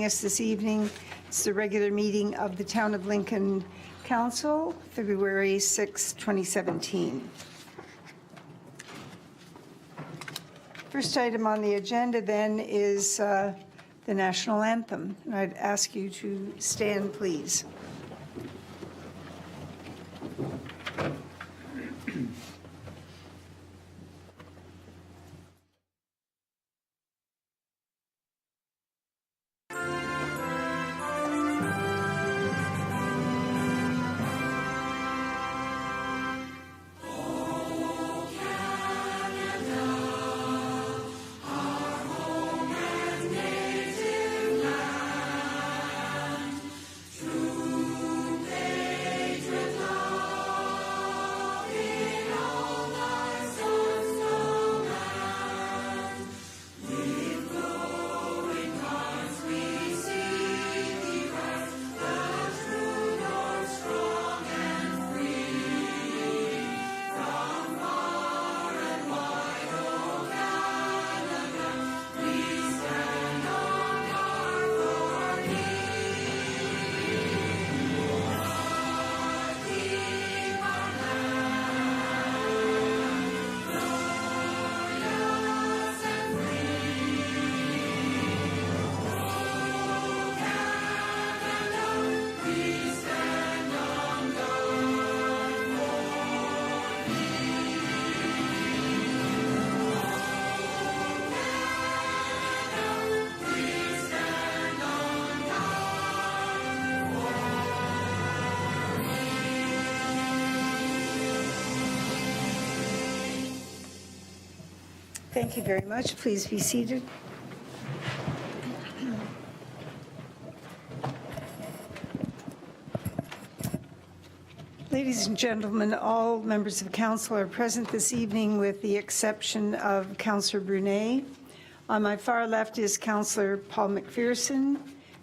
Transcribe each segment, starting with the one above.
Us this evening. It's the regular meeting of the Town of Lincoln Council, February 6, 2017. First item on the agenda then is the national anthem. And I'd ask you to stand, please. Thank you very much. Please be seated. Ladies and gentlemen, all members of council are present this evening with the exception of Councillor Brunet. On my far left is Councillor Paul McPherson.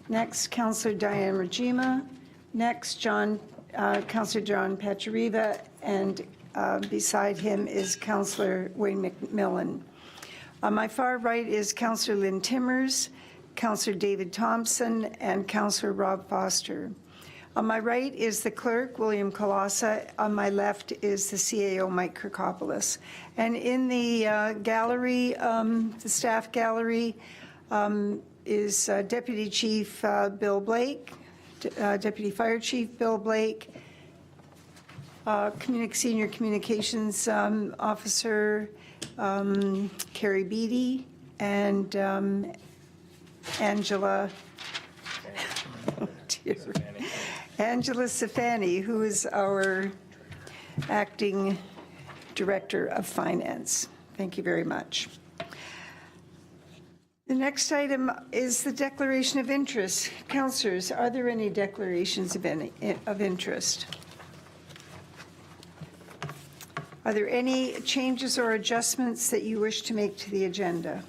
Next, Councillor Diane Rajima. Next, Councillor John Pachariva, and beside him is Councillor Wayne McMillan. On my far right is Councillor Lynn Timmers, Councillor David Thompson, and Councillor Rob Foster. On my right is the clerk, William Colassa. On my left is the CAO, Mike Kirkopoulos. And in the gallery, the staff gallery, is Deputy Chief Bill Blake, Deputy Fire Chief Bill Blake, Senior Communications Officer Carrie Beattie, and Angela Safani, who is our acting Director of Finance. Thank you very much. The next item is the declaration of interest. Councillors, are there any declarations of interest? Are there any changes or adjustments that you wish to make to the agenda?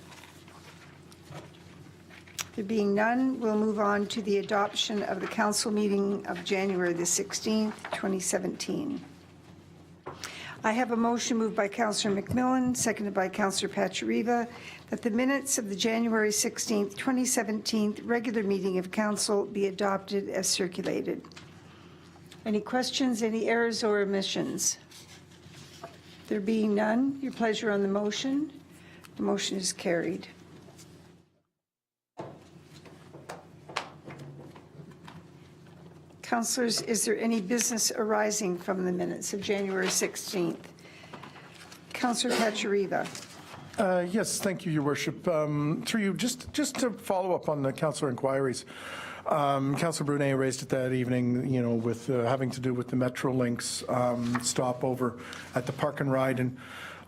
There being none, we'll move on to the adoption of the council meeting of January the 16th, 2017. I have a motion moved by Councillor McMillan, seconded by Councillor Pachariva, that the minutes of the January 16th, 2017 regular meeting of council be adopted as circulated. Any questions, any errors or omissions? There being none, your pleasure on the motion. The motion is carried. Councillors, is there any business arising from the minutes of January 16th? Councillor Pachariva. Yes, thank you, Your Worship. Through you, just to follow up on the councillor inquiries. Councillor Brunet raised it that evening, you know, with having to do with the Metrolinx stopover at the Park and Ride. And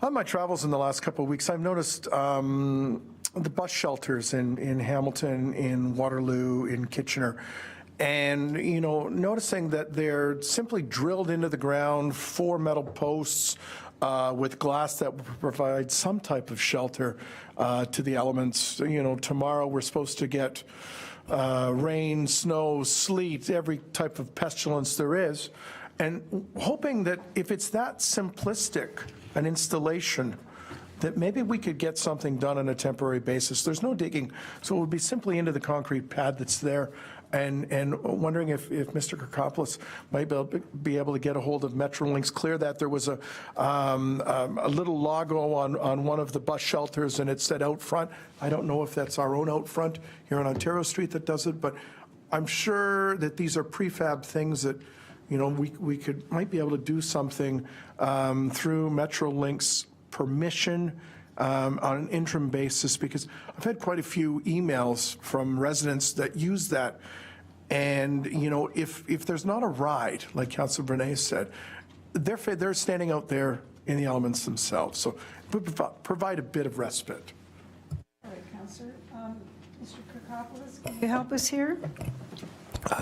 on my travels in the last couple of weeks, I've noticed the bus shelters in Hamilton, in Waterloo, in Kitchener. And, you know, noticing that they're simply drilled into the ground, 4 metal posts with glass that will provide some type of shelter to the elements. You know, tomorrow we're supposed to get rain, snow, sleet, every type of pestilence there is. And hoping that if it's that simplistic an installation, that maybe we could get something done on a temporary basis. There's no digging, so it would be simply into the concrete pad that's there. And wondering if Mr. Kirkopoulos might be able to get a hold of Metrolinx, clear that. There was a little logo on one of the bus shelters, and it said out front. I don't know if that's our own out front here on Ontario Street that does it, but I'm sure that these are prefab things that, you know, we might be able to do something through Metrolinx permission on an interim basis, because I've had quite a few emails from residents that use that. And, you know, if there's not a ride, like Councillor Brunet said, they're standing out there in the elements themselves. So provide a bit of respite. All right, Councillor. Mr. Kirkopoulos, can you help us here?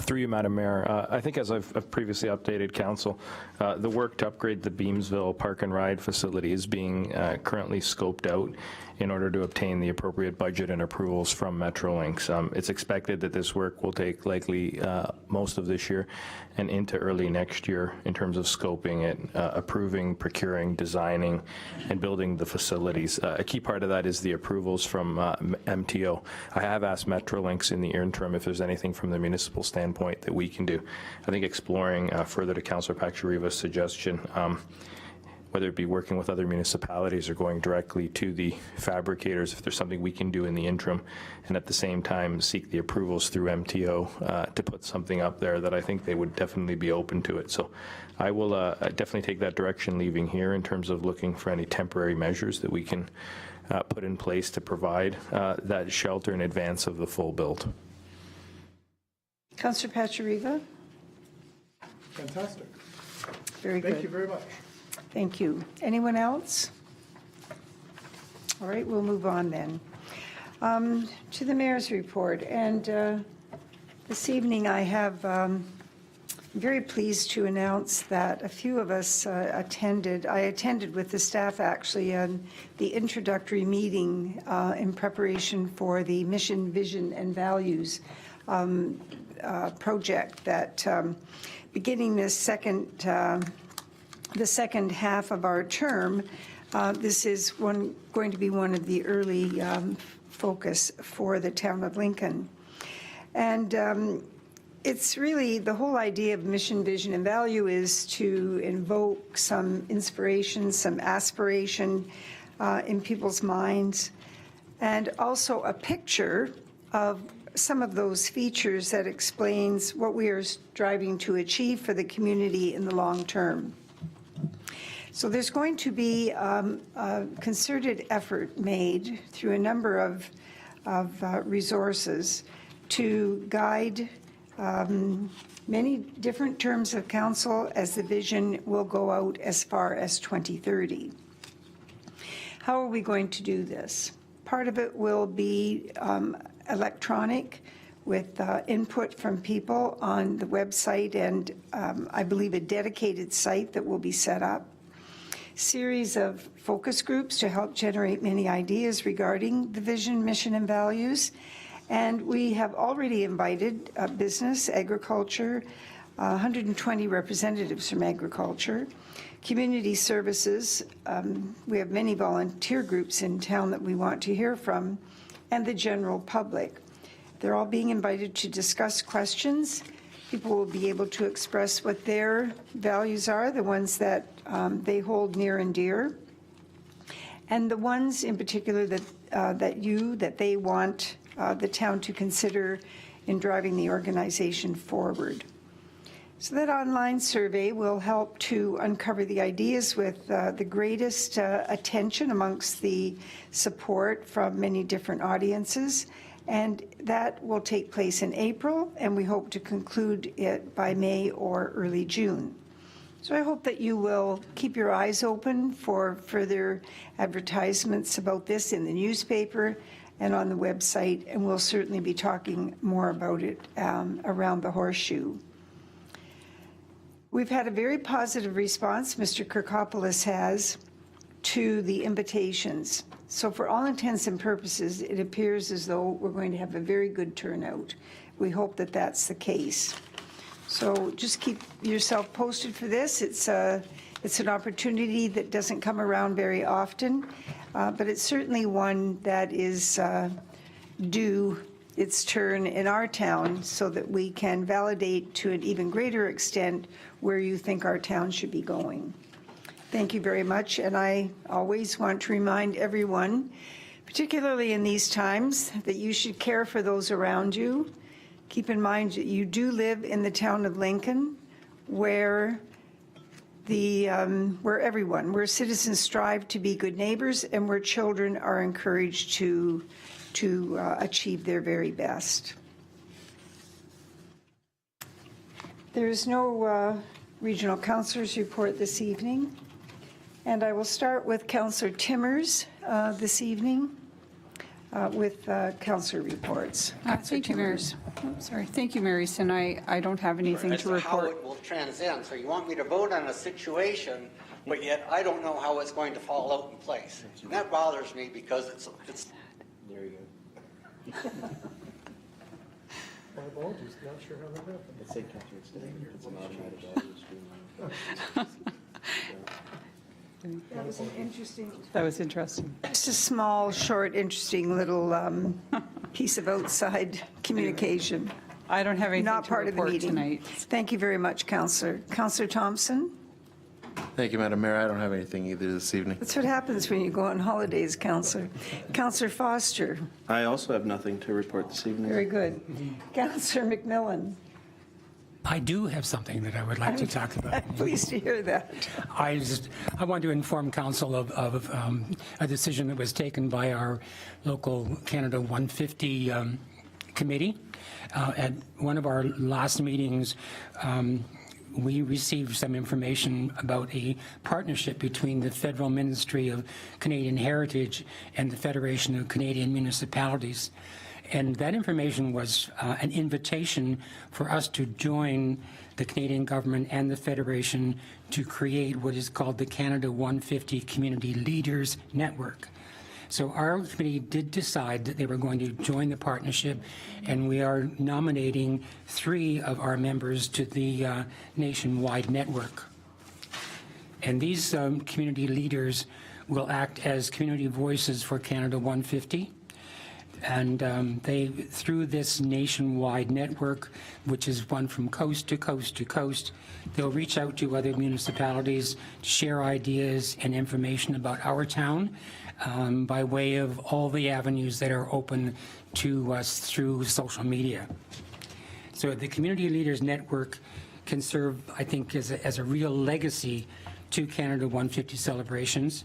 Through you, Madam Mayor, I think as I've previously updated Council, the work to upgrade the Beamsville Park and Ride facility is being currently scoped out in order to obtain the appropriate budget and approvals from Metrolinx. It's expected that this work will take likely most of this year and into early next year in terms of scoping it, approving, procuring, designing, and building the facilities. A key part of that is the approvals from MTO. I have asked Metrolinx in the interim if there's anything from the municipal standpoint that we can do. I think exploring further to Councillor Pakshariva's suggestion, whether it be working with other municipalities or going directly to the fabricators, if there's something we can do in the interim, and at the same time seek the approvals through MTO to put something up there, that I think they would definitely be open to it. So I will definitely take that direction leaving here in terms of looking for any temporary measures that we can put in place to provide that shelter in advance of the full build. Councillor Pakshariva? Fantastic. Very good. Thank you very much. Thank you. Anyone else? All right, we'll move on then. To the mayor's report. And this evening I have, I'm very pleased to announce that a few of us attended. I attended with the staff actually the introductory meeting in preparation for the Mission, Vision, and Values project that beginning this the second half of our term, this is going to be one of the early focus for the town of Lincoln. And it's really the whole idea of mission, vision, and value is to invoke some inspiration, some aspiration in people's minds, and also a picture of some of those features that explains what we are striving to achieve for the community in the long term. So there's going to be a concerted effort made through a number of resources to guide many different terms of council as the vision will go out as far as 2030. How are we going to do this? Part of it will be electronic with input from people on the website and I believe a dedicated site that will be set up. Series of focus groups to help generate many ideas regarding the vision, mission, and values. And we have already invited business, agriculture, 120 representatives from agriculture, community services. We have many volunteer groups in town that we want to hear from, and the general public. They're all being invited to discuss questions. People will be able to express what their values are, the ones that they hold near and dear, and the ones in particular that they want the town to consider in driving the organization forward. So that online survey will help to uncover the ideas with the greatest attention amongst the support from many different audiences. And that will take place in April, and we hope to conclude it by May or early June. So I hope that you will keep your eyes open for further advertisements about this in the newspaper and on the website, and we'll certainly be talking more about it around the Horseshoe. We've had a very positive response, Mr. Kirkopoulos has, to the invitations. So for all intents and purposes, it appears as though we're going to have a very good turnout. We hope that that's the case. So just keep yourself posted for this. It's It's an opportunity that doesn't come around very often, but it's certainly one that is due its turn in our town so that we can validate to an even greater extent where you think our town should be going. Thank you very much, and I always want to remind everyone, particularly in these times, that you should care for those around you. Keep in mind that you do live in the town of Lincoln, where where citizens strive to be good neighbors and where children are encouraged to achieve their very best. There is no regional councillors report this evening, and I will start with Councillor Timmers this evening with councillor reports. Thank you, Mary. Thank you, Mary. And I don't have anything As to to how report. it will transcend. So you want me to vote on a situation, but yet I don't know how it's going to fall out in place. And that bothers me because it's There you go. My apologies, not sure how that happened. It's like it's an automatic audio stream. That was an interesting, That was interesting. just a small, short, interesting little piece of outside communication. I don't have anything Not to part of the report meeting. tonight. Thank you very much, Councillor. Councillor Thompson? Thank you, Madam Mayor. I don't have anything either this evening. That's what happens when you go on holidays, Councillor. Councillor Foster? I also have nothing to report this evening. Very good. Councillor McMillan? I do have something that I would like to talk about. I'm pleased to hear that. I want to inform council of a decision that was taken by our local Canada 150 committee. At one of our last meetings, we received some information about a partnership between the Federal Ministry of Canadian Heritage and the Federation of Canadian Municipalities. And that information was an invitation for us to join the Canadian government and the Federation to create what is called the Canada 150 Community Leaders Network. So our committee did decide that they were going to join the partnership, and we are nominating 3 of our members to the nationwide network. And these community leaders will act as community voices for Canada 150. And they, through this nationwide network, which is one from coast to coast to coast, they'll reach out to other municipalities to share ideas and information about our town by way of all the avenues that are open to us through social media. So the Community Leaders Network can serve, I think, as a real legacy to Canada 150 celebrations,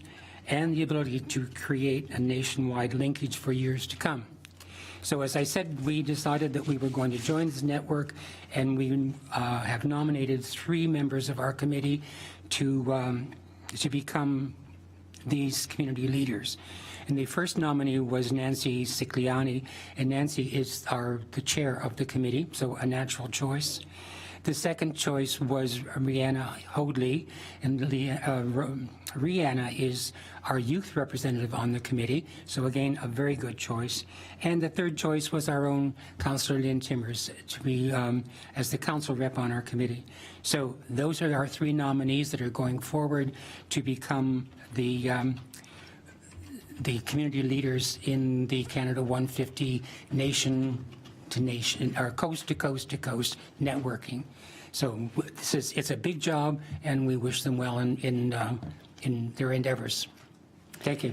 and the ability to create a nationwide linkage for years to come. So as I said, we decided that we were going to join this network, and we have nominated 3 members of our committee to become these community leaders. And the first nominee was Nancy Cicliani, and Nancy is the chair of the committee, so a natural choice. The second choice was Rihanna Hoadley, and Rihanna is our youth representative on the committee, so again, a very good choice. And the third choice was our own Councillor Lynn Timmers to be as the council rep on our committee. So those are our 3 nominees that are going forward to become the community leaders in the Canada 150 nation to nation, or coast to coast to coast networking. So it's a big job, and we wish them well in their endeavors. Thank you.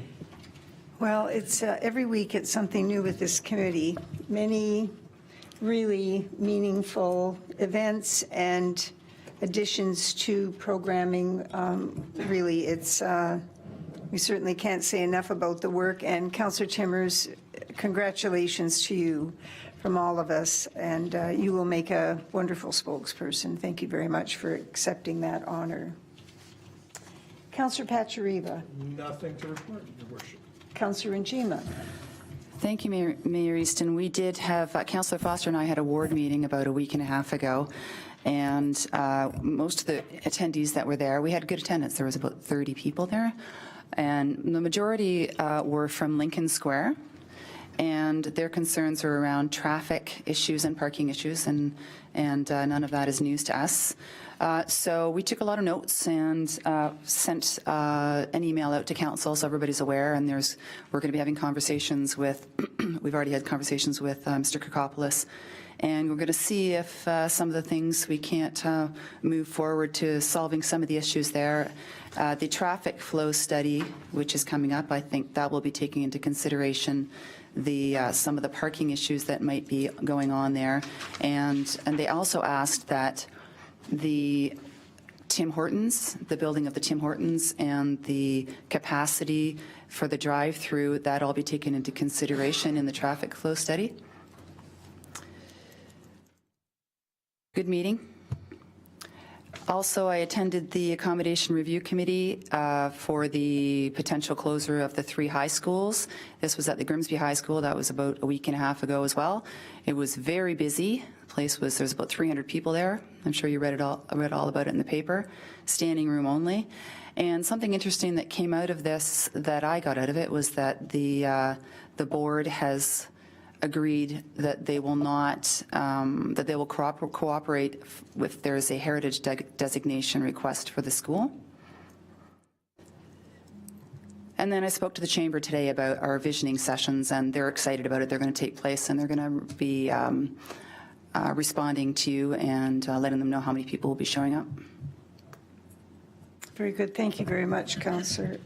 Well, it's every week it's something new with this committee. Many really meaningful events and additions to programming. Really, it's we certainly can't say enough about the work. And Councillor Timmers, congratulations to you from all of us, and you will make a wonderful spokesperson. Thank you very much for accepting that honor. Councillor Pachariva. Nothing to report, Your Worship. Councillor Njima. Thank you, Mayor Easton. We did have, Councillor Foster and I had a ward meeting about a week and a half ago, and most of the attendees that were there, we had good attendance. There was about 30 people there, and the majority were from Lincoln Square, and their concerns are around traffic issues and parking issues, and none of that is news to us. So we took a lot of notes and sent an email out to council so everybody's aware, and we're going to be having conversations with, we've already had conversations with Mr. Kirkopoulos, and we're going to see if some of the things we can't move forward to solving some of the issues there. The traffic flow study, which is coming up, I think that will be taking into consideration some of the parking issues that might be going on there. And they also asked that the Tim Hortons, the building of the Tim Hortons, and the capacity for the drive-through, that all be taken into consideration in the traffic flow study. Good meeting. Also, I attended the Accommodation Review Committee for the potential closure of the 3 high schools. This was at the Grimsby High School. That was about a week and a half ago as well. It was very busy. The place there's about 300 people there. I'm sure you read all about it in the paper. Standing room only. And something interesting that came out of this, that I got out of it, was that the board has agreed that they will not, that they will cooperate if there's a heritage designation request for the school. And then I spoke to the chamber today about our visioning sessions, and they're excited about it. They're going to take place, and they're going to be responding to you and letting them know how many people will be showing up. Very good. Thank you very much, Councillor.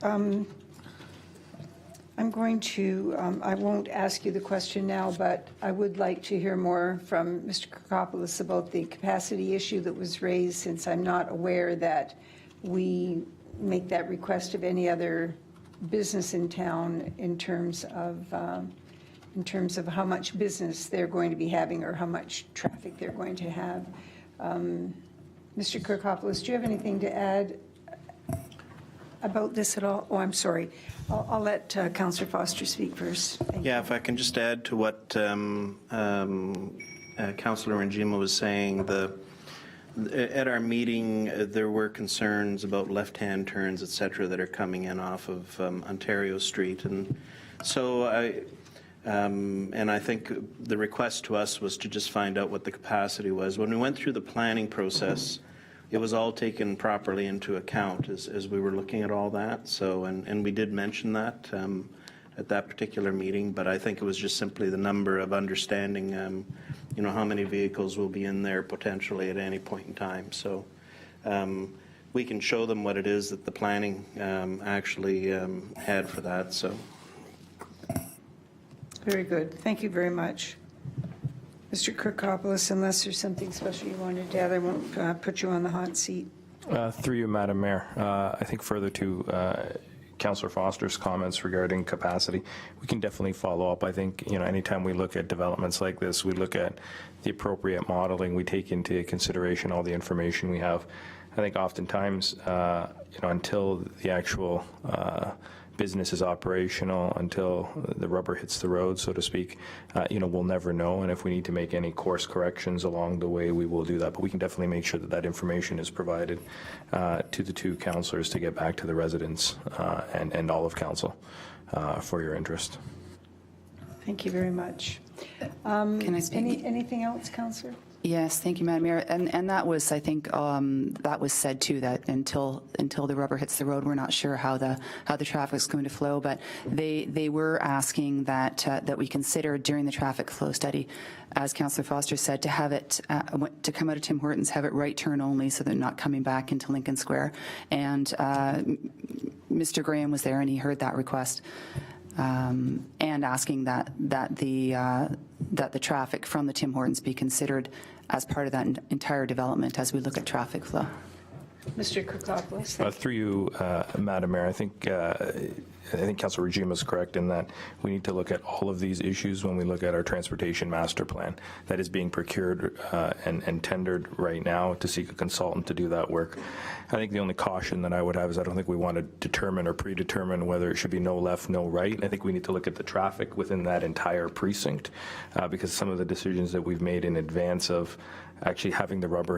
I'm going to, I won't ask you the question now, but I would like to hear more from Mr. Kirkopoulos about the capacity issue that was raised, since I'm not aware that we make that request of any other business in town in terms of how much business they're going to be having or how much traffic they're going to have. Mr. Kirkopoulos, do you have anything to add about this at all? Oh, I'm sorry. I'll let Councillor Foster speak first. Thank Yeah, if I can just add to what Councillor Njima was saying, at our meeting, there were concerns about left-hand turns, et cetera, that are coming in off of Ontario Street. And so I think the request to us was to just find out what the capacity was. When we went through the planning process, it was all taken properly into account as we were looking at all that. So, and we did mention that at that particular meeting, but I think it was just simply the number of understanding, how many vehicles will be in there potentially at any point in time. So we can show them what it is that the planning actually had for that. So. Very good. Thank you very much. Mr. Kirkopoulos, unless there's something special you wanted to add, I won't put you on the hot seat. Through you, Madam Mayor, I think further to Councillor Foster's comments regarding capacity, we can definitely follow up. I think, anytime we look at developments like this, we look at the appropriate modeling, we take into consideration all the information we have. I think oftentimes, until the actual business is operational, until the rubber hits the road, so to speak, we'll never know. And if we need to make any course corrections along the way, we will do that. But we can definitely make sure that that information is provided to the 2 councillors to get back to the residents and all of council for your interest. Thank you very much. Can I speak? Anything else, Councillor? Yes, thank you, Madam Mayor. And that was, I think, that was said too, that until the rubber hits the road, we're not sure how the traffic is going to flow. But they were asking that we consider during the traffic flow study, as Councillor Foster said, to have it to come out of Tim Hortons, have it right turn only, so they're not coming back into Lincoln Square. And Mr. Graham was there, and he heard that request. And asking that the traffic from the Tim Hortons be considered as part of that entire development as we look at traffic flow. Mr. Kirkopoulos. Through you, Madam Mayor, I think Councillor Regima is correct in that we need to look at all of these issues when we look at our transportation master plan that is being procured and tendered right now to seek a consultant to do that work. I think the only caution that I would have is I don't think we want to determine or predetermine whether it should be no left, no right. I think we need to look at the traffic within that entire precinct because some of the decisions that we've made in advance of actually having the rubber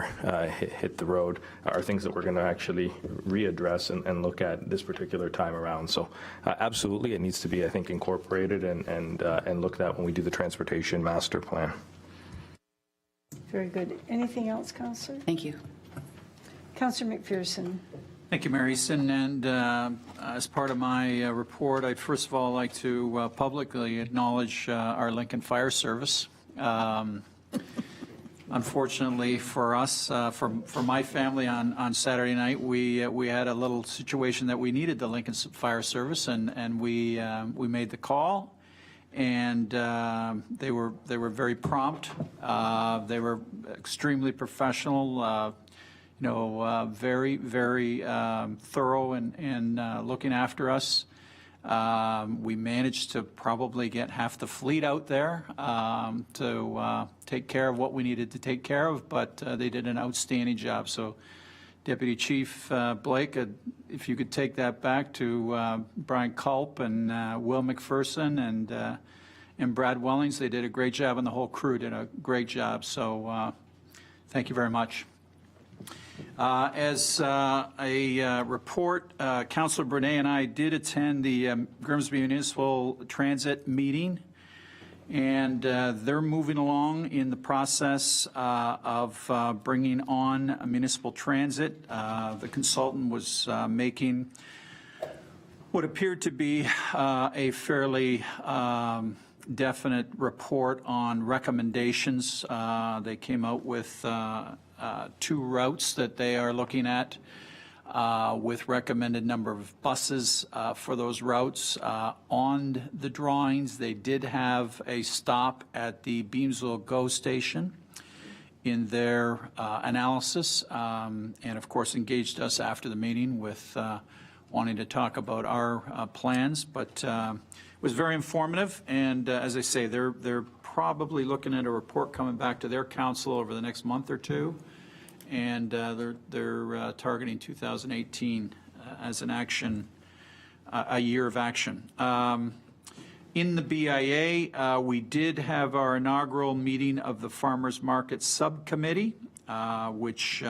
hit the road are things that we're going to actually readdress and look at this particular time around. So absolutely, it needs to be, I think, incorporated and looked at when we do the transportation master plan. Very good. Anything else, Councillor? Thank you. Councillor McPherson. Thank you, Mary Sin. And as part of my report, I'd first of all like to publicly acknowledge our Lincoln Fire Service. Unfortunately for us, for my family on Saturday night, we had a little situation that we needed the Lincoln Fire Service, and we made the call, and they were very prompt. They were extremely professional. Very, very thorough in looking after us. We managed to probably get half the fleet out there to take care of what we needed to take care of, but they did an outstanding job. So Deputy Chief Blake, if you could take that back to Brian Culp and Will McPherson and Brad Wellings, they did a great job, and the whole crew did a great job. So thank you very much. As a report, Councillor Brunet and I did attend the Grimsby Municipal Transit meeting, and they're moving along in the process of bringing on municipal transit. The consultant was making what appeared to be a fairly definite report on recommendations. They came out with 2 routes that they are looking at with recommended number of buses for those routes. On the drawings, they did have a stop at the Beamsville GO station in their analysis, and of course engaged us after the meeting with wanting to talk about our plans, but it was very informative, and as I say, they're probably looking at a report coming back to their council over the next month or two, and they're targeting 2018 as an action, a year of action. In the BIA, we did have our inaugural meeting of the Farmers Market Subcommittee, which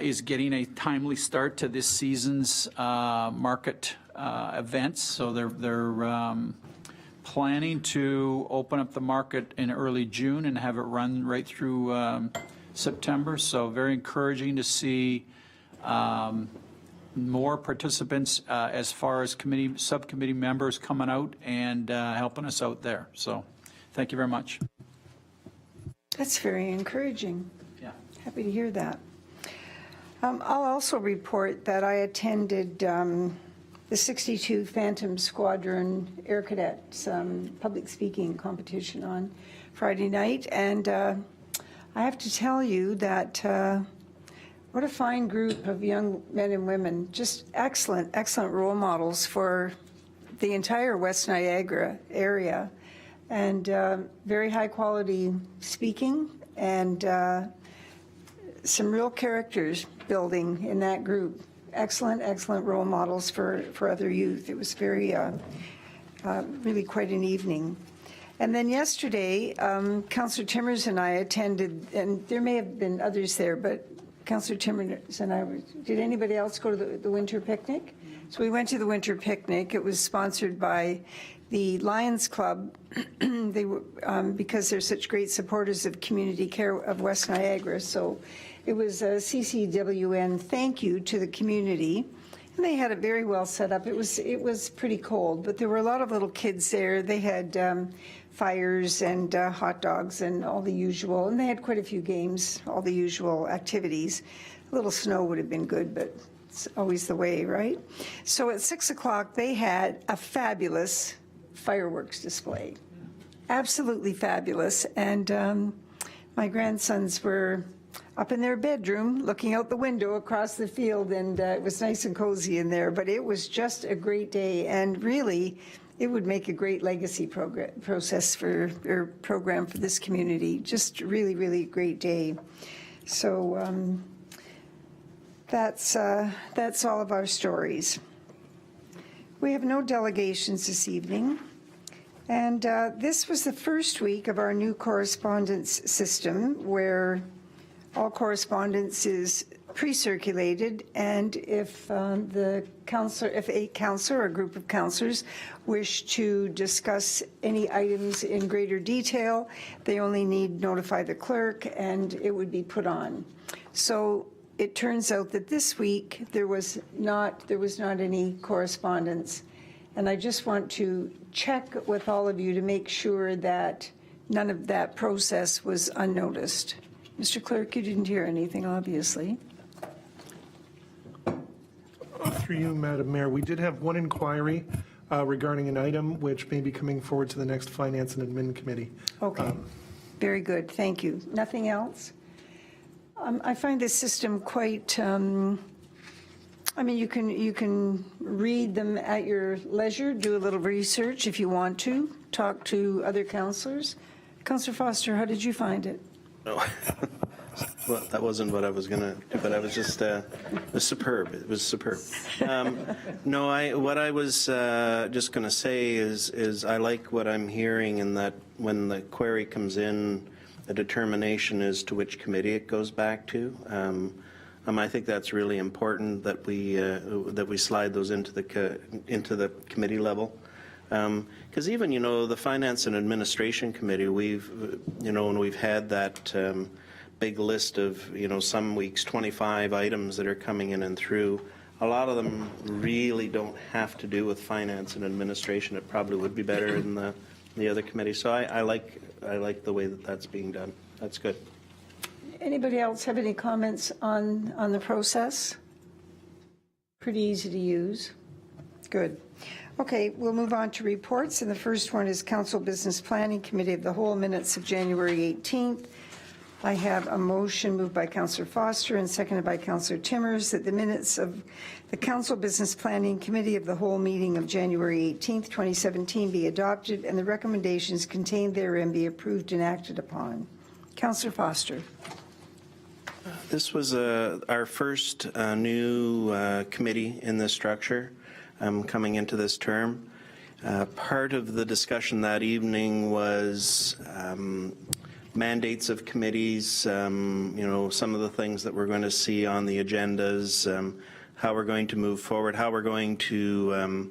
is getting a timely start to this season's market events. So they're planning to open up the market in early June and have it run right through September. So very encouraging to see more participants as far as subcommittee members coming out and helping us out there. So thank you very much. That's very encouraging. Yeah. Happy to hear that. I'll also report that I attended the 62 Phantom Squadron Air Cadets public speaking competition on Friday night, and I have to tell you that what a fine group of young men and women, just excellent, excellent role models for the entire West Niagara area, and very high quality speaking, and some real characters building in that group. Excellent, excellent role models for other youth. It was very, really quite an evening. And then yesterday, Councillor Timmers and I attended, and there may have been others there, but Councillor Timmers and I, did anybody else go to the winter picnic? So we went to the winter picnic. It was sponsored by the Lions Club. They were, because they're such great supporters of community care of West Niagara. So it was a CCWN thank you to the community. And they had it very well set up. It was pretty cold, but there were a lot of little kids there. They had fires and hot dogs and all the usual, and they had quite a few games, all the usual activities. A little snow would have been good, but it's always the way, right? So at 6 o'clock, they had a fabulous fireworks display. Absolutely fabulous. And my grandsons were up in their bedroom looking out the window across the field, and it was nice and cozy in there. But it was just a great day, and really it would make a great legacy program for this community. Just really, really great day. So that's all of our stories. We have no delegations this evening. And this was the first week of our new correspondence system, where all correspondence is pre-circulated, and if the counselor, if a counselor or a group of counselors wish to discuss any items in greater detail, they only need notify the clerk, and it would be put on. So it turns out that this week there was not any correspondence, and I just want to check with all of you to make sure that none of that process was unnoticed. Mr. Clerk, you didn't hear anything, obviously. Through you, Madam Mayor, we did have one inquiry regarding an item which may be coming forward to the next Finance and Admin Committee. Okay, very good, thank you. Nothing else? I find this system quite, I mean, you can read them at your leisure, do a little research if you want to, talk to other councillors. Councillor Foster, how did you find it? No. Well, that wasn't what I was going to do, but I was just, it was superb. It was superb. No, what I was just going to say is I like what I'm hearing in that when the query comes in, a determination as to which committee it goes back to. I think that's really important that we slide those into the committee level. Because even, the Finance and Administration Committee, when we've had that big list of, some weeks 25 items that are coming in and through, a lot of them really don't have to do with Finance and Administration. It probably would be better in the other committee. So I like the way that that's being done. That's good. Anybody else have any comments on the process? Pretty easy to use. Good. Okay, we'll move on to reports, and the first one is Council Business Planning Committee of the Whole minutes of January 18th. I have a motion moved by Councillor Foster and seconded by Councillor Timmers that the minutes of the Council Business Planning Committee of the Whole meeting of January 18th, 2017 be adopted and the recommendations contained therein be approved and acted upon. Councillor Foster. This was our first new committee in this structure coming into this term. Part of the discussion that evening was mandates of committees, some of the things that we're going to see on the agendas, how we're going to move forward, how we're going to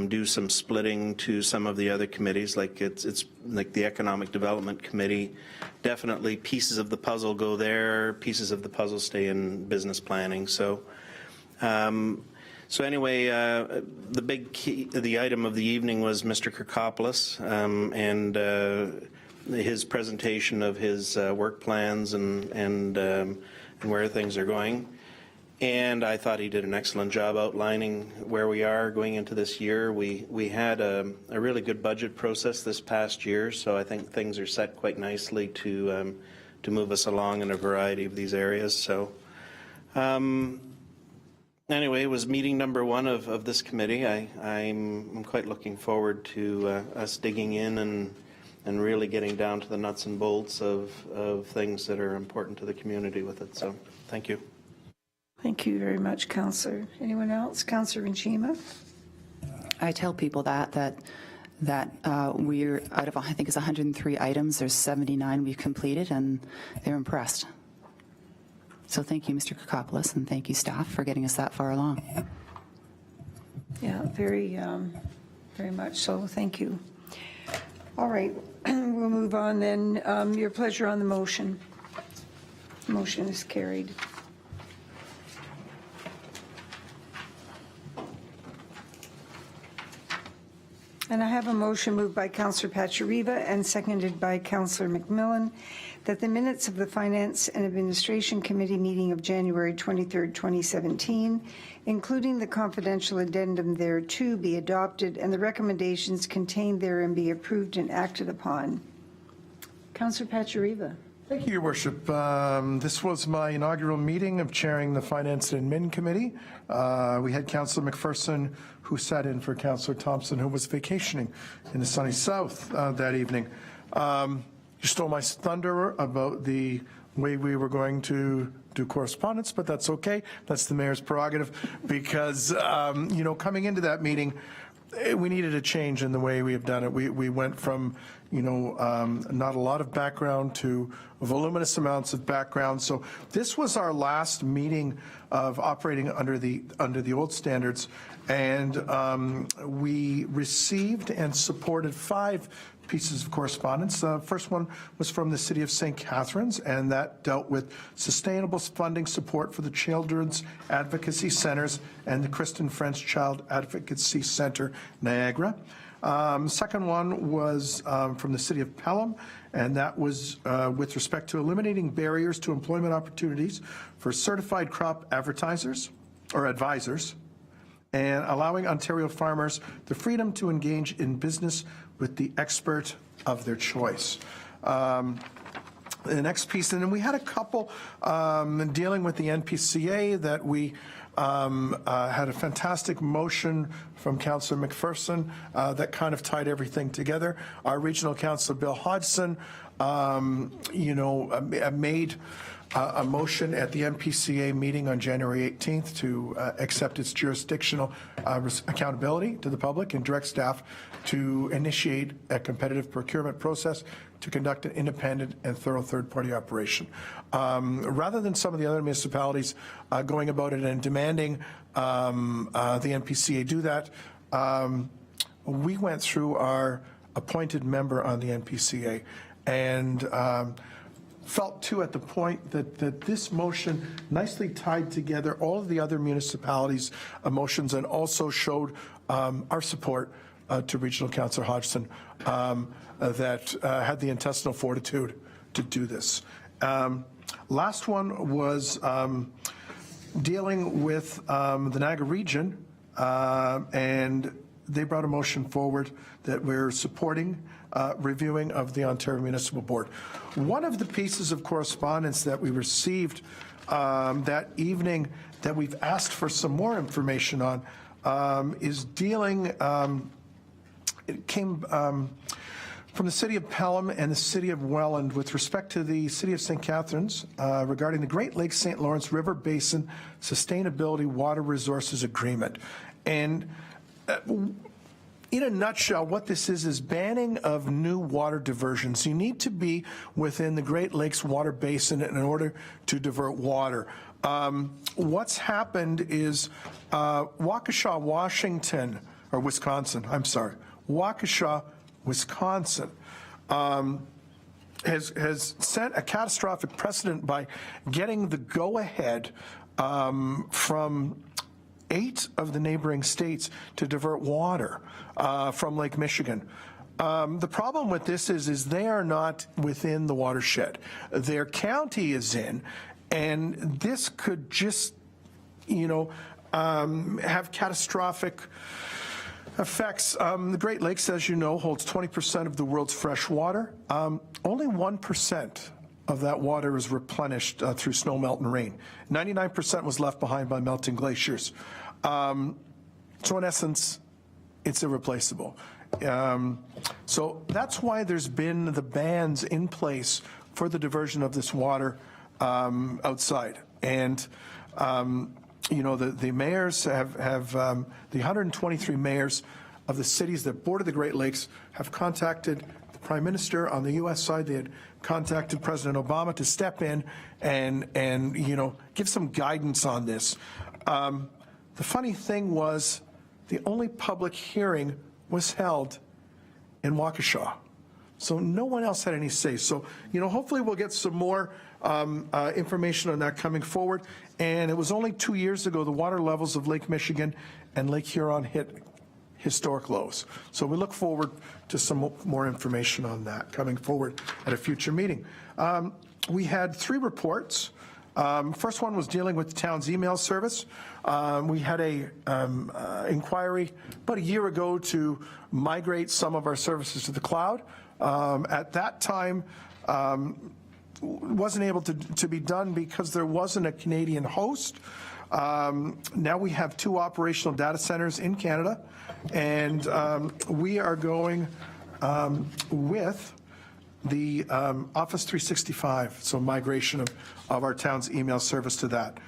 do some splitting to some of the other committees, like it's like the Economic Development Committee. Definitely pieces of the puzzle go there, pieces of the puzzle stay in business planning. So anyway, the big key, the item of the evening was Mr. Kirkopoulos and his presentation of his work plans and where things are going. And I thought he did an excellent job outlining where we are going into this year. We had a really good budget process this past year, so I think things are set quite nicely to move us along in a variety of these areas. So anyway, it was meeting number one of this committee. I'm quite looking forward to us digging in and really getting down to the nuts and bolts of things that are important to the community with it. So thank you. Thank you very much, Councillor. Anyone else? Councillor Nchima? I tell people that we're out of, I think it's 103 items, there's 79 we've completed, and they're impressed. So thank you, Mr. Kirkopoulos, and thank you, staff, for getting us that far along. Yeah, very much so. Thank you. All right, we'll move on then. Your pleasure on the motion. The motion is carried. And I have a motion moved by Councillor Pachariva and seconded by Councillor McMillan that the minutes of the Finance and Administration Committee meeting of January 23rd, 2017, including the confidential addendum thereto, be adopted and the recommendations contained therein be approved and acted upon. Councillor Pachariva. Thank you, Your Worship. This was my inaugural meeting of chairing the Finance and Admin Committee. We had Councillor McPherson, who sat in for Councillor Thompson, who was vacationing in the sunny south that evening. You stole my thunder about the way we were going to do correspondence, but that's okay. That's the mayor's prerogative because, coming into that meeting, we needed a change in the way we have done it. We went from, not a lot of background to voluminous amounts of background. So this was our last meeting of operating under the old standards, and we received and supported 5 pieces of correspondence. The first one was from the City of St. Catharines, and that dealt with sustainable funding support for the Children's Advocacy Centers and the Kristen French Child Advocacy Center, Niagara. Second one was from the City of Pelham, and that was with respect to eliminating barriers to employment opportunities for certified crop advertisers or advisors, and allowing Ontario farmers the freedom to engage in business with the expert of their choice. The next piece, and then we had a couple dealing with the NPCA that we had a fantastic motion from Councillor McPherson that kind of tied everything together. Our regional councillor, Bill Hodgson, made a motion at the NPCA meeting on January 18th to accept its jurisdictional accountability to the public and direct staff to initiate a competitive procurement process to conduct an independent and thorough third-party operation. Rather than some of the other municipalities going about it and demanding the NPCA do that, we went through our appointed member on the NPCA and felt too at the point that this motion nicely tied together all of the other municipalities' motions and also showed our support to Regional Councillor Hodgson that had the intestinal fortitude to do this. Last one was dealing with the Niagara region, and they brought a motion forward that we're supporting reviewing of the Ontario Municipal Board. One of the pieces of correspondence that we received that evening that we've asked for some more information on is dealing, it came from the City of Pelham and the City of Welland with respect to the City of St. Catharines regarding the Great Lakes St. Lawrence River Basin Sustainability Water Resources Agreement. And in a nutshell, what this is banning of new water diversions. You need to be within the Great Lakes water basin in order to divert water. What's happened is Waukesha, Wisconsin, has set a catastrophic precedent by getting the go-ahead from 8 of the neighboring states to divert water from Lake Michigan. The problem with this is they are not within the watershed. Their county is in, and this could just, have catastrophic effects. The Great Lakes, as you know, holds 20% of the world's fresh water. Only 1% of that water is replenished through snow melt and rain. 99% was left behind by melting glaciers. So in essence, it's irreplaceable. So that's why there's been the bans in place for the diversion of this water outside. And the mayors have the 123 mayors of the cities that border the Great Lakes have contacted the Prime Minister. On the U.S. side, they had contacted President Obama to step in and give some guidance on this. The funny thing was the only public hearing was held in Waukesha. So no one else had any say. So, hopefully we'll get some more information on that coming forward. And it was only 2 years ago the water levels of Lake Michigan and Lake Huron hit historic lows. So we look forward to some more information on that coming forward at a future meeting. We had 3 reports. First one was dealing with the town's email service. We had a inquiry about a year ago to migrate some of our services to the cloud. At that time, wasn't able to be done because there wasn't a Canadian host. Now we have 2 operational data centers in Canada, and we are going with the Office 365, so migration of our town's email service to that.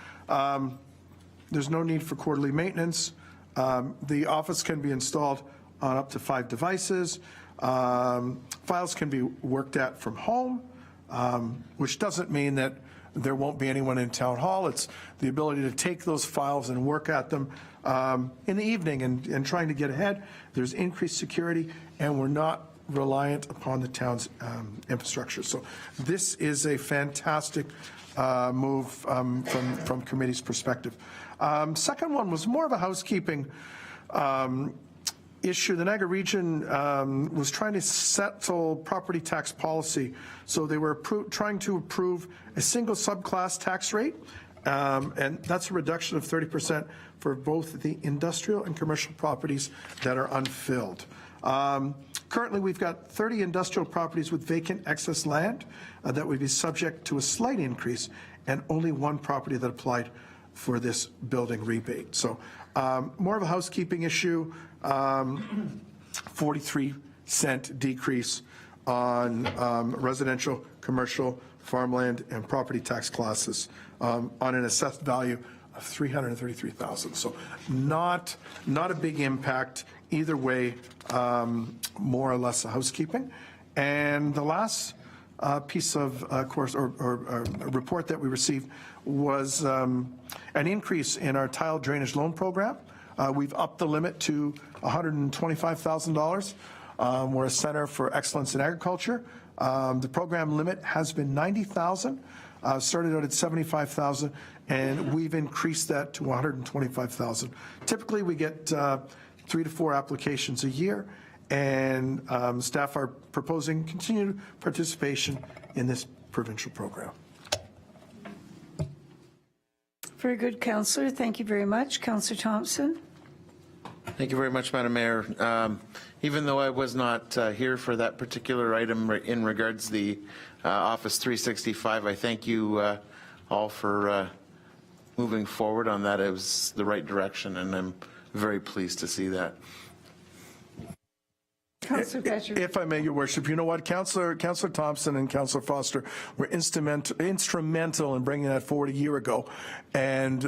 There's no need for quarterly maintenance. The office can be installed on up to 5 devices. Files can be worked at from home, which doesn't mean that there won't be anyone in town hall. It's the ability to take those files and work at them in the evening and trying to get ahead. There's increased security, and we're not reliant upon the town's infrastructure. So this is a fantastic move from committee's perspective. Second one was more of a housekeeping issue. The Niagara region was trying to settle property tax policy. So they were trying to approve a single subclass tax rate, and that's a reduction of 30% for both the industrial and commercial properties that are unfilled. Currently, we've got 30 industrial properties with vacant excess land that would be subject to a slight increase, and only 1 property that applied for this building rebate. So more of a housekeeping issue, 43-cent decrease on residential, commercial, farmland, and property tax classes on an assessed value of $333,000. So not a big impact either way, more or less a housekeeping. And the last piece of course or report that we received was an increase in our tile drainage loan program. We've upped the limit to $125,000. We're a Center for Excellence in Agriculture. The program limit has been $90,000, started out at $75,000, and we've increased that to $125,000. Typically, we get 3 to 4 applications a year, and staff are proposing continued participation in this provincial program. Very good, Councillor. Thank you very much. Councillor Thompson. Thank you very much, Madam Mayor. Even though I was not here for that particular item in regards to the Office 365, I thank you all for moving forward on that. It was the right direction, and I'm very pleased to see that. Councillor Batcher. If I may, Your Worship, you know what, Councillor Thompson and Councillor Foster were instrumental in bringing that forward a year ago, and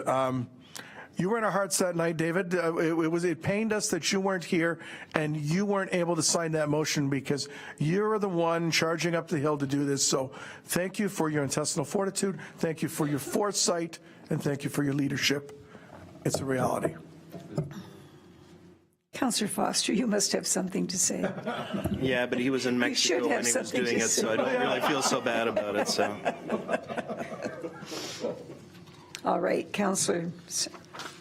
you were in our hearts that night, David. It pained us that you weren't here and you weren't able to sign that motion because you're the one charging up the hill to do this. So thank you for your intestinal fortitude, thank you for your foresight, and thank you for your leadership. It's a reality. Councillor Foster, you must have something to say. Yeah, but he was in Mexico when he was doing it, so I don't really feel so bad about it. So. All right, Councillor,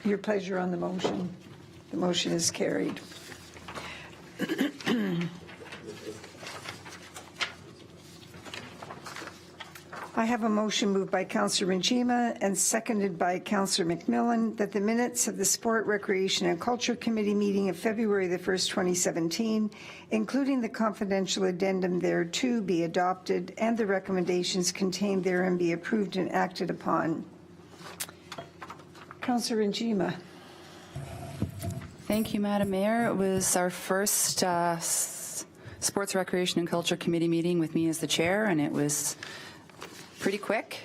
your pleasure on the motion. The motion is carried. I have a motion moved by Councillor Rinchima and seconded by Councillor McMillan that the minutes of the Sport, Recreation and Culture Committee meeting of February the 1st, 2017, including the confidential addendum thereto, be adopted and the recommendations contained therein be approved and acted upon. Councillor Rinchima. Thank you, Madam Mayor. It was our first Sports, Recreation and Culture Committee meeting with me as the chair, and it was pretty quick.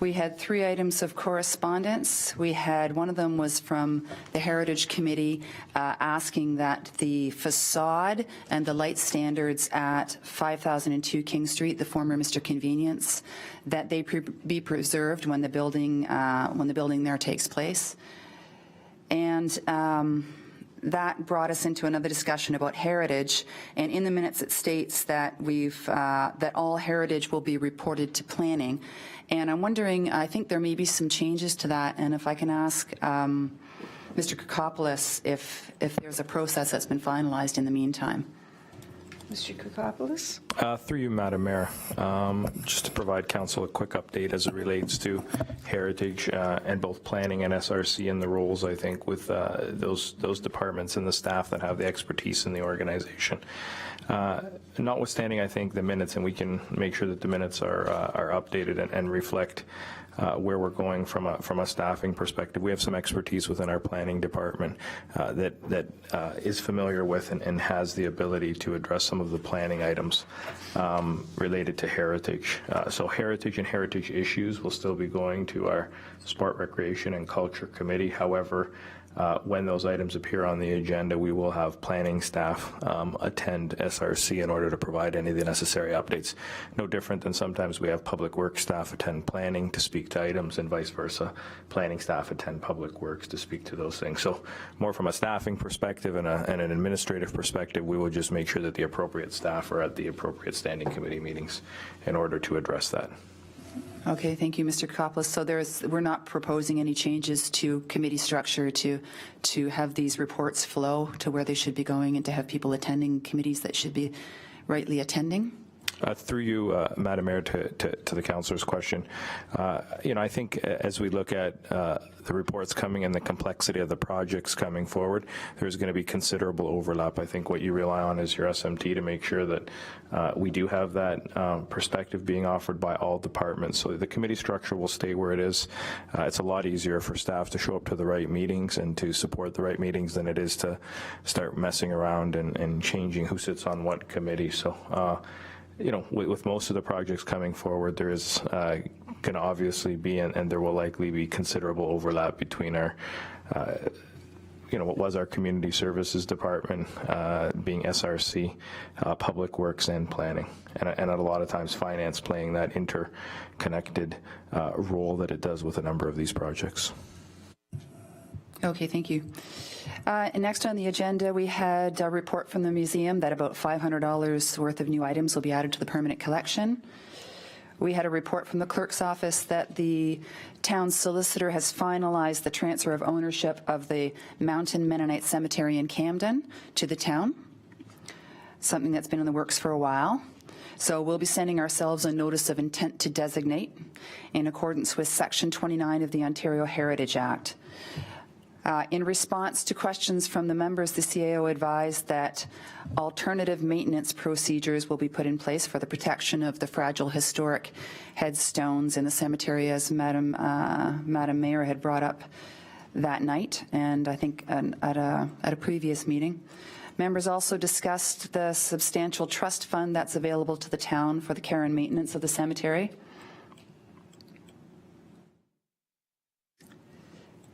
We had 3 items of correspondence. One of them was from the Heritage Committee asking that the facade and the light standards at 5002 King Street, the former Mr. Convenience, that they be preserved when the building there takes place. And that brought us into another discussion about heritage, and in the minutes it states that that all heritage will be reported to planning. And I'm wondering, I think there may be some changes to that, and if I can ask Mr. Kokopoulos if there's a process that's been finalized in the meantime. Mr. Kokopoulos. Through you, Madam Mayor, just to provide council a quick update as it relates to heritage and both planning and SRC and the roles, I think, with those departments and the staff that have the expertise in the organization. Notwithstanding, I think, the minutes, and we can make sure that the minutes are updated and reflect where we're going from a staffing perspective. We have some expertise within our planning department that is familiar with and has the ability to address some of the planning items related to heritage. So heritage and heritage issues will still be going to our Sport, Recreation and Culture Committee. However, when those items appear on the agenda, we will have planning staff attend SRC in order to provide any of the necessary updates. No different than sometimes we have public works staff attend planning to speak to items and vice versa. Planning staff attend public works to speak to those things. So more from a staffing perspective and an administrative perspective, we will just make sure that the appropriate staff are at the appropriate standing committee meetings in order to address that. Okay, thank you, Mr. Koplis. So we're not proposing any changes to committee structure to have these reports flow to where they should be going and to have people attending committees that should be rightly attending? Through you, Madam Mayor, to the councillor's question, I think as we look at the reports coming and the complexity of the projects coming forward, there's going to be considerable overlap. I think what you rely on is your SMT to make sure that we do have that perspective being offered by all departments. So the committee structure will stay where it is. It's a lot easier for staff to show up to the right meetings and to support the right meetings than it is to start messing around and changing who sits on what committee. So with most of the projects coming forward, there is going to obviously be, and there will likely be considerable overlap between our, what was our community services department, being SRC, public works and planning, and a lot of times finance playing that interconnected role that it does with a number of these projects. Okay, thank you. And next on the agenda, we had a report from the museum that about $500 worth of new items will be added to the permanent collection. We had a report from the clerk's office that the town solicitor has finalized the transfer of ownership of the Mountain Mennonite Cemetery in Camden to the town, something that's been in the works for a while. So we'll be sending ourselves a notice of intent to designate in accordance with Section 29 of the Ontario Heritage Act. In response to questions from the members, the CAO advised that alternative maintenance procedures will be put in place for the protection of the fragile historic headstones in the cemetery, as Madam Mayor had brought up that night, and I think at a previous meeting. Members also discussed the substantial trust fund that's available to the town for the care and maintenance of the cemetery.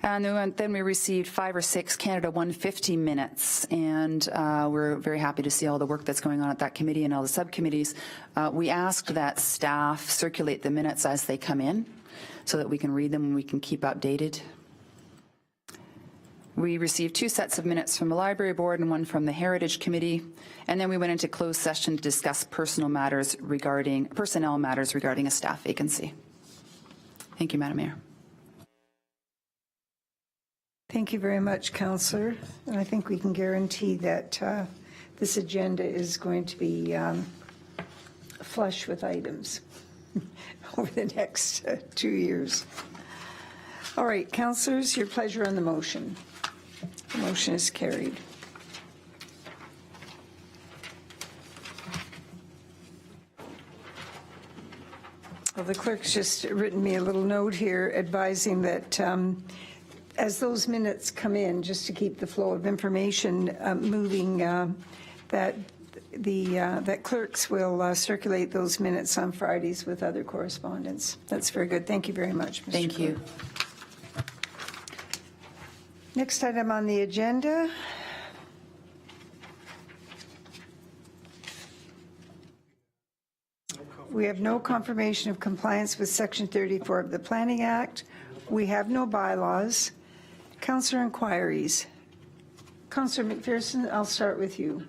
And then we received 5 or 6 Canada 150 minutes, and we're very happy to see all the work that's going on at that committee and all the subcommittees. We asked that staff circulate the minutes as they come in so that we can read them and we can keep updated. We received 2 sets of minutes from the Library Board and 1 from the Heritage Committee, and then we went into closed session to discuss personnel matters regarding a staff vacancy. Thank you, Madam Mayor. Thank you very much, Councillor. And I think we can guarantee that this agenda is going to be flush with items over the next 2 years. All right, councillors, your pleasure on the motion. The motion is carried. Well, the clerk's just written me a little note here advising that as those minutes come in, just to keep the flow of information moving, that clerks will circulate those minutes on Fridays with other correspondence. That's very good. Thank you very much, Mr. Thank you. Clerk. Next item on the agenda. We have no confirmation of compliance with Section 34 of the Planning Act. We have no bylaws. Councillor inquiries. Councillor McPherson, I'll start with you.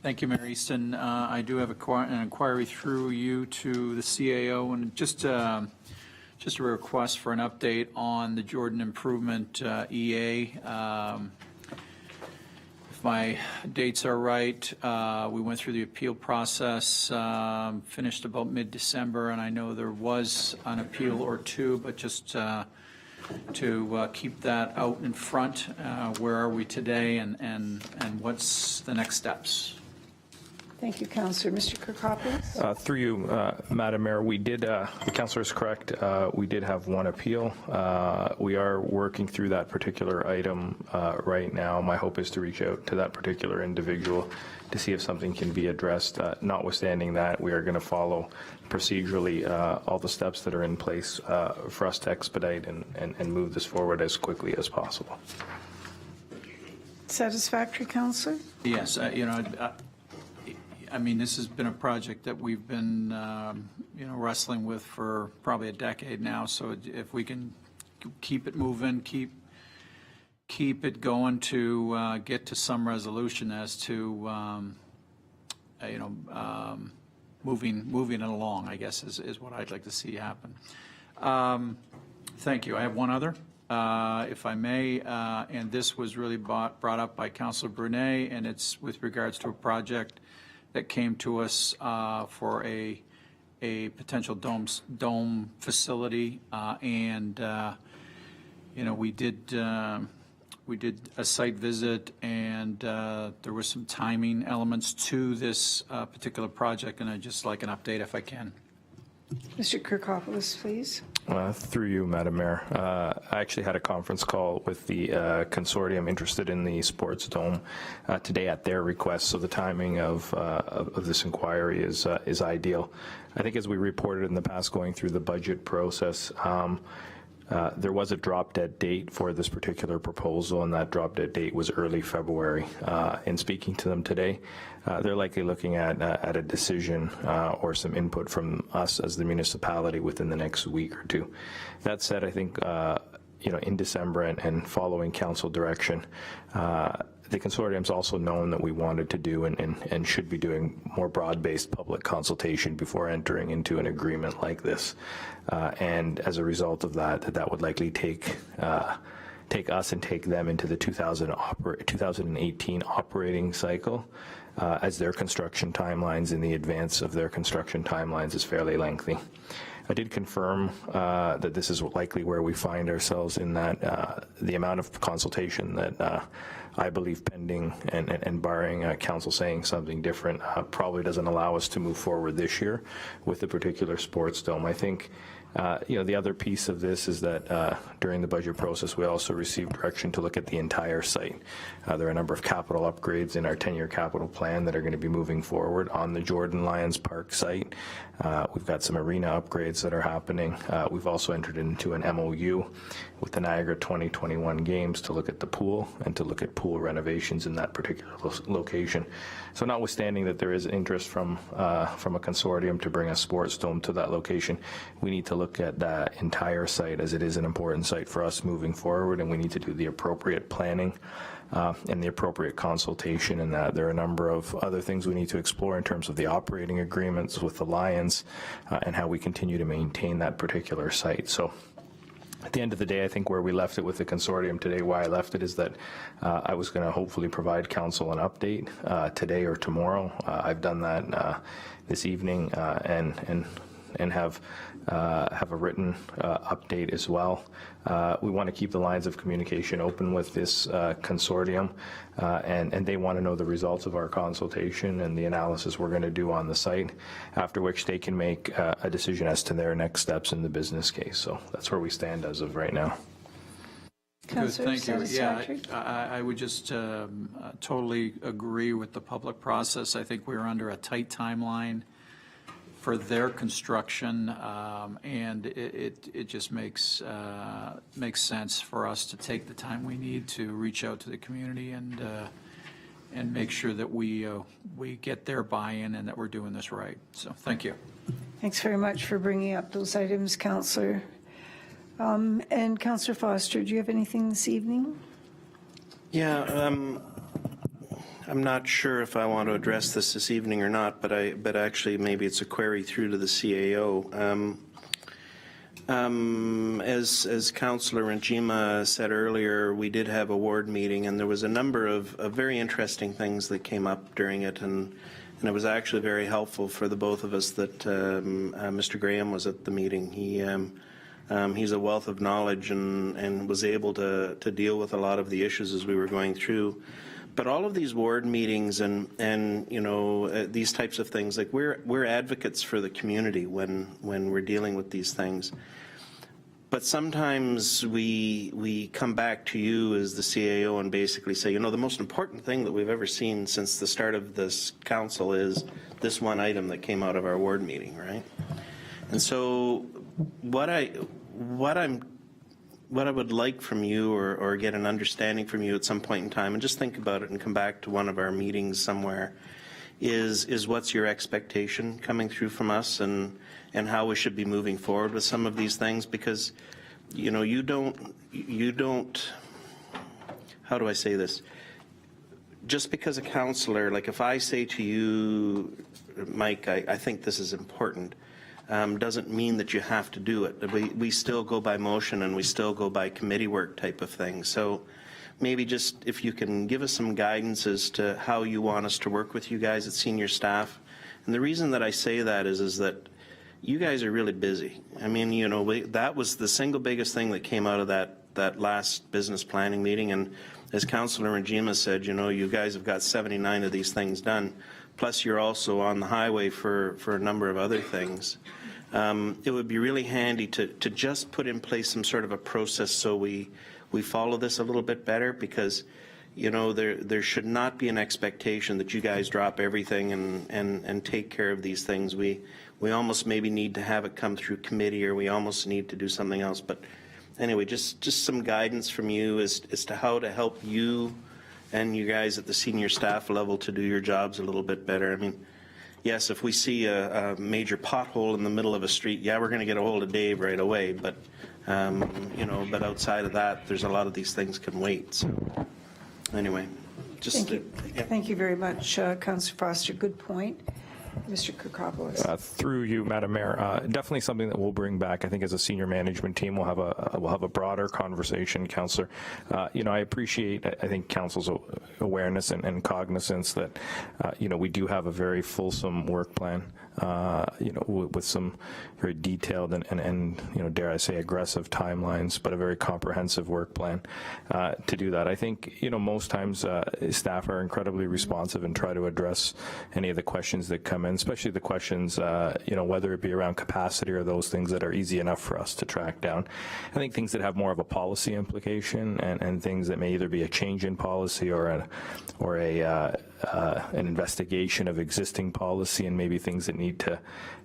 Thank you, Mayor Easton. I do have an inquiry through you to the CAO, and just a request for an update on the Jordan Improvement EA. If my dates are right, we went through the appeal process, finished about mid-December, and I know there was an appeal or 2, but just to keep that out in front, where are we today and what's the next steps? Thank you, Councillor. Mr. Kirkopoulos? Through you, Madam Mayor, we did, the councillor is correct, we did have one appeal. We are working through that particular item right now. My hope is to reach out to that particular individual to see if something can be addressed. Notwithstanding that, we are going to follow procedurally all the steps that are in place for us to expedite and move this forward as quickly as possible. Satisfactory, Councillor? Yes, I mean, this has been a project that we've been, wrestling with for probably a decade now. So if we can keep it moving, keep it going to get to some resolution as to, moving it along, I guess, is what I'd like to see happen. Thank you. I have one other, if I may, and this was really brought up by Councillor Brunet, and it's with regards to a project that came to us for a potential dome facility, and we did a site visit, and there were some timing elements to this particular project, and I'd just like an update if I can. Mr. Kirkopoulos, please. Through you, Madam Mayor. I actually had a conference call with the consortium interested in the sports dome today at their request, so the timing of this inquiry is ideal. I think as we reported in the past going through the budget process, there was a drop-dead date for this particular proposal, and that drop-dead date was early February. In speaking to them today, they're likely looking at a decision or some input from us as the municipality within the next week or two. That said, I think in December and following council direction, the consortium's also known that we wanted to do and should be doing more broad-based public consultation before entering into an agreement like this. And as a result of that would likely take us and take them into the 2018 operating cycle, as their construction timelines in the advance of their construction timelines is fairly lengthy. I did confirm that this is likely where we find ourselves in that the amount of consultation that I believe pending and barring council saying something different probably doesn't allow us to move forward this year with the particular sports dome. I think the other piece of this is that during the budget process, we also received direction to look at the entire site. There are a number of capital upgrades in our 10-year capital plan that are going to be moving forward on the Jordan Lions Park site. We've got some arena upgrades that are happening. We've also entered into an MOU with the Niagara 2021 Games to look at the pool and to look at pool renovations in that particular location. So notwithstanding that there is interest from a consortium to bring a sports dome to that location, we need to look at that entire site as it is an important site for us moving forward, and we need to do the appropriate planning and the appropriate consultation in that. There are a number of other things we need to explore in terms of the operating agreements with the Lions and how we continue to maintain that particular site. So at the end of the day, I think where we left it with the consortium today, why I left it is that I was going to hopefully provide council an update today or tomorrow. I've done that this evening and have a written update as well. We want to keep the lines of communication open with this consortium, and they want to know the results of our consultation and the analysis we're going to do on the site, after which they can make a decision as to their next steps in the business case. So that's where we stand as of right now. Good, Councillor thank you. Satisfactory? Yeah, I would just totally agree with the public process. I think we're under a tight timeline for their construction, and it just makes sense for us to take the time we need to reach out to the community and make sure that we get their buy-in and that we're doing this right. So thank you. Thanks very much for bringing up those items, Councillor. And Councillor Foster, do you have anything this evening? Yeah, I'm not sure if I want to address this evening or not, but actually maybe it's a query through to the CAO. As Councillor Njima said earlier, we did have a ward meeting, and there was a number of very interesting things that came up during it, and it was actually very helpful for the both of us that Mr. Graham was at the meeting. He's a wealth of knowledge and was able to deal with a lot of the issues as we were going through. But all of these ward meetings and you know, these types of things, like we're advocates for the community when we're dealing with these things. But sometimes we come back to you as the CAO and basically say, you know, the most important thing that we've ever seen since the start of this council is this one item that came out of our ward meeting, right? And so what I would like from you, or get an understanding from you at some point in time, and just think about it and come back to one of our meetings somewhere, is what's your expectation coming through from us, and how we should be moving forward with some of these things, because, you know, you don't, how do I say this? Just because a councillor, like if I say to you, Mike, I think this is important, doesn't mean that you have to do it. We still go by motion, and we still go by committee work type of thing. So maybe just if you can give us some guidance as to how you want us to work with you guys at senior staff. And the reason that I say that is that you guys are really busy. I mean, you know, that was the single biggest thing that came out of that last business planning meeting. And as Councillor Najima said, you know, you guys have got 79 of these things done. Plus you're also on the highway for a number of other things. It would be really handy to just put in place some sort of a process so we follow this a little bit better, because, you know, there should not be an expectation that you guys drop everything and take care of these things. We almost maybe need to have it come through committee, or we almost need to do something else. But anyway, just some guidance from you as to how to help you and you guys at the senior staff level to do your jobs a little bit better. I mean, yes, if we see a major pothole in the middle of a street, yeah, we're going to get a hold of Dave right away. But, you know, but outside of that, there's a lot of these things can wait. So anyway, just... Thank you. Yeah. Thank you very much, Councillor Foster. Good point. Mr. Kokopoulos. Through you, Madam Mayor, definitely something that we'll bring back. I think as a senior management team, we'll have a broader conversation, Councillor. You know, I appreciate, I think, Council's awareness and cognizance that, you know, we do have a very fulsome work plan, you know, with some very detailed and you know, dare I say, aggressive timelines, but a very comprehensive work plan to do that. I think, you know, most times staff are incredibly responsive and try to address any of the questions that come in, especially the questions, you know, whether it be around capacity or those things that are easy enough for us to track down. I think things that have more of a policy implication and things that may either be a change in policy or an investigation of existing policy, and maybe things that need to,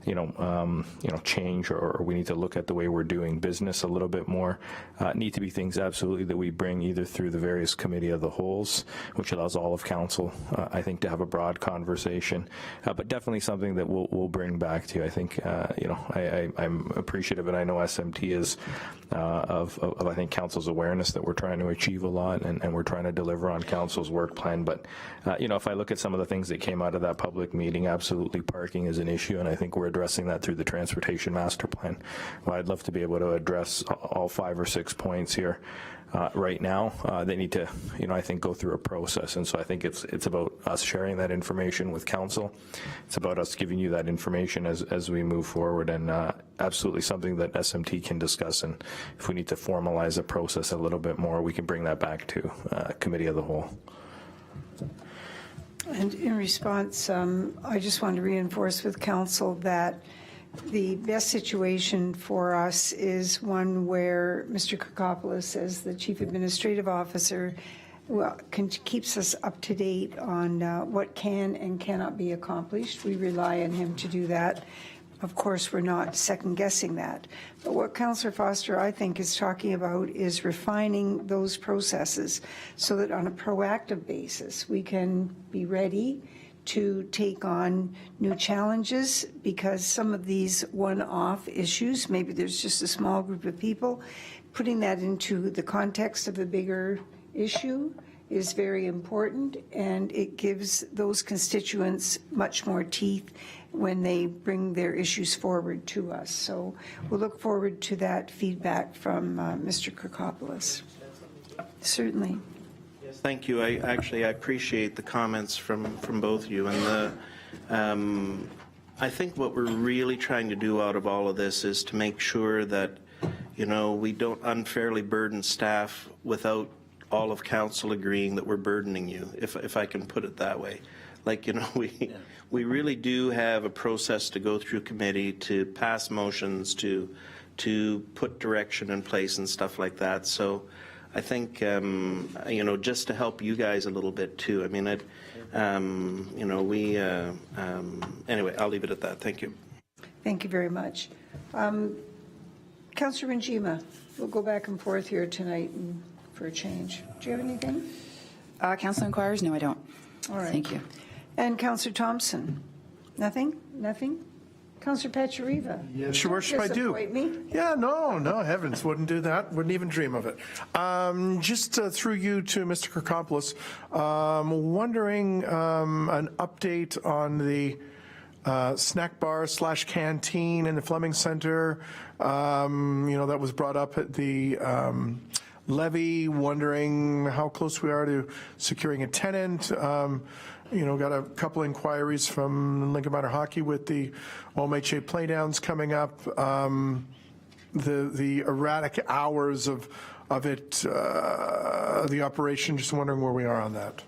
you know, change, or we need to look at the way we're doing business a little bit more. Need to be things absolutely that we bring either through the various committee of the wholes, which allows all of council, I think, to have a broad conversation, but definitely something that we'll bring back to you. I think, you know, I'm appreciative, and I know SMT is of I think council's awareness that we're trying to achieve a lot, and we're trying to deliver on council's work plan. But you know, if I look at some of the things that came out of that public meeting, absolutely parking is an issue, and I think we're addressing that through the transportation master plan. Well, I'd love to be able to address all 5 or 6 points here. Right now, they need to, you know, I think, go through a process, and so I think it's about us sharing that information with council. It's about us giving you that information as we move forward, and absolutely something that SMT can discuss. And if we need to formalize a process a little bit more, we can bring that back to committee of the whole. And in response, I just want to reinforce with council that the best situation for us is one where Mr. Kokopoulos, as the Chief Administrative Officer, keeps us up to date on what can and cannot be accomplished. We rely on him to do that. Of course, we're not second-guessing that. But what Councillor Foster, I think, is talking about is refining those processes so that on a proactive basis, we can be ready to take on new challenges, because some of these one-off issues, maybe there's just a small group of people, putting that into the context of a bigger issue is very important, and it gives those constituents much more teeth when they bring their issues forward to us. So we'll look forward to that feedback from Mr. Kokopoulos. Certainly. Thank you. I appreciate the comments from both of you. And I think what we're really trying to do out of all of this is to make sure that, you know, we don't unfairly burden staff without all of council agreeing that we're burdening you, if I can put it that way. Like, you know, we really do have a process to go through committee, to pass motions, to put direction in place and stuff like that. So I think, you know, just to help you guys a little bit too. I mean, you know, anyway, I'll leave it at that. Thank you. Thank you very much. Councillor Njima, we'll go back and forth here tonight for a change. Do you have anything? Council inquiries? No, I don't. All right. Thank you. And Councillor Thompson? Nothing? Nothing? Councillor Pachariva? Yes, Your Worship, I do. Disappoint me? Yeah, no, heavens, wouldn't do that. Wouldn't even dream of it. Just through you to Mr. Kirkopoulos, wondering an update on the snack bar / canteen in the Fleming Center. You know, that was brought up at the levy, wondering how close we are to securing a tenant. You know, got a couple inquiries from Lincoln Minor Hockey with the OMHA playdowns coming up. The erratic hours of it, the operation, just wondering where we are on that.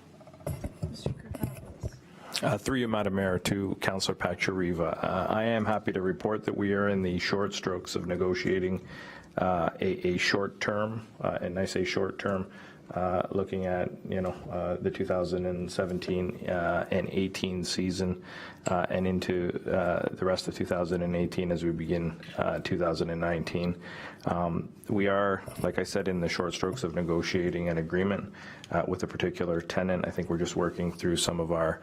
Through you, Madam Mayor, to Councillor Pachariva. I am happy to report that we are in the short strokes of negotiating a short term, and I say short term, looking at, you know, the 2017 and 18 season and into the rest of 2018 as we begin 2019. We are, like I said, in the short strokes of negotiating an agreement with a particular tenant. I think we're just working through some of our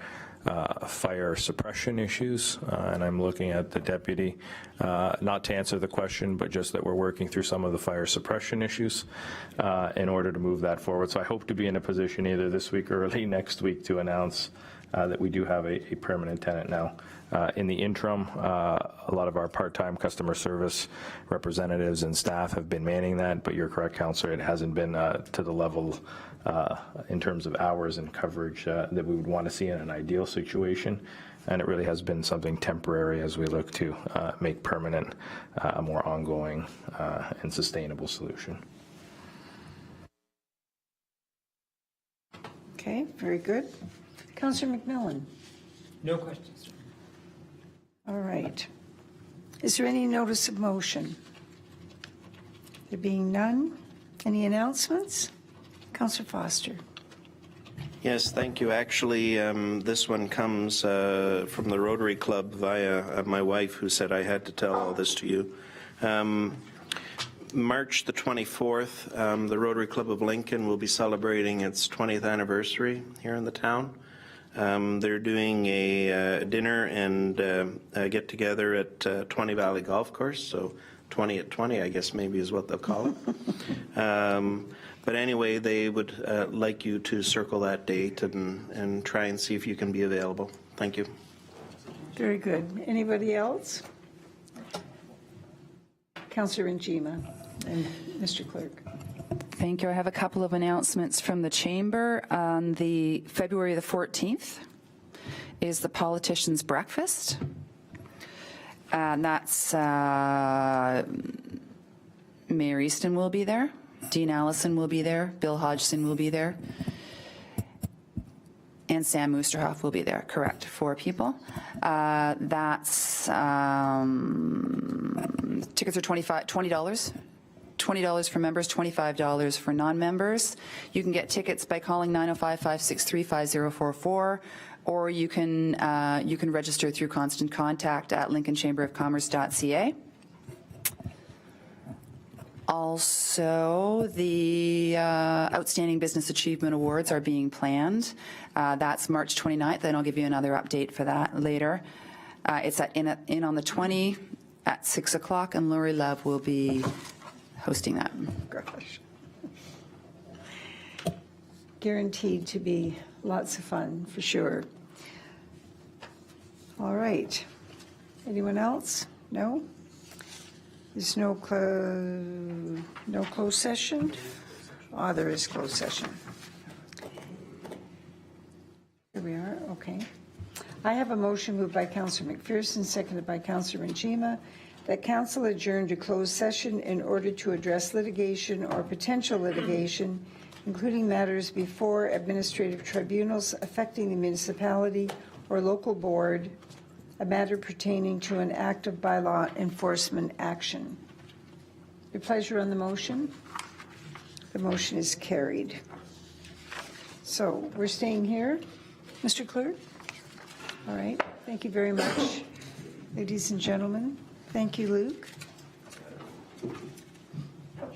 fire suppression issues, and I'm looking at the deputy, not to answer the question, but just that we're working through some of the fire suppression issues in order to move that forward. So I hope to be in a position either this week or early next week to announce that we do have a permanent tenant now. In the interim, a lot of our part-time customer service representatives and staff have been manning that, but you're correct, Councillor, it hasn't been to the level in terms of hours and coverage that we would want to see in an ideal situation, and it really has been something temporary as we look to make permanent a more ongoing and sustainable solution. Okay, very good. Councillor McMillan? No questions. All right. Is there any notice of motion? There being none, any announcements? Councillor Foster. Yes, thank you. Actually, this one comes from the Rotary Club via my wife, who said I had to tell all this to you. March the 24th, the Rotary Club of Lincoln will be celebrating its 20th anniversary here in the town. They're doing a dinner and a get-together at 20 Valley Golf Course, so 20 at 20, I guess maybe is what they'll call it. But anyway, they would like you to circle that date and try and see if you can be available. Thank you. Very good. Anybody else? Councillor Njima and Mr. Clerk. Thank you. I have a couple of announcements from the Chamber. On the February the 14th is the Politicians' Breakfast. And that's Mayor Easton will be there. Dean Allison will be there. Bill Hodgson will be there. And Sam Moosterhoff will be there. Correct. 4 people. That's tickets are $20. $20 for members, $25 for non-members. You can get tickets by calling 905-563-5044, or you can register through Constant Contact at lincolnchamberofcommerce.ca. Also, the Outstanding Business Achievement Awards are being planned. That's March 29th, and I'll give you another update for that later. It's at in on the 20 at 6 o'clock, and Lori Love will be hosting that. Gosh. Guaranteed to be lots of fun, for sure. All right. Anyone else? No? There's no closed session? Oh, there is closed session. Here we are, okay. I have a motion moved by Councillor McPherson, seconded by Councillor Njima, that council adjourn to closed session in order to address litigation or potential litigation including matters before administrative tribunals affecting the municipality or local board, a matter pertaining to an act of bylaw enforcement action. Your pleasure on the motion? The motion is carried. So we're staying here, Mr. Clerk? All right, thank you very much, ladies and gentlemen. Thank you, Luke.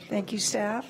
Thank you, staff.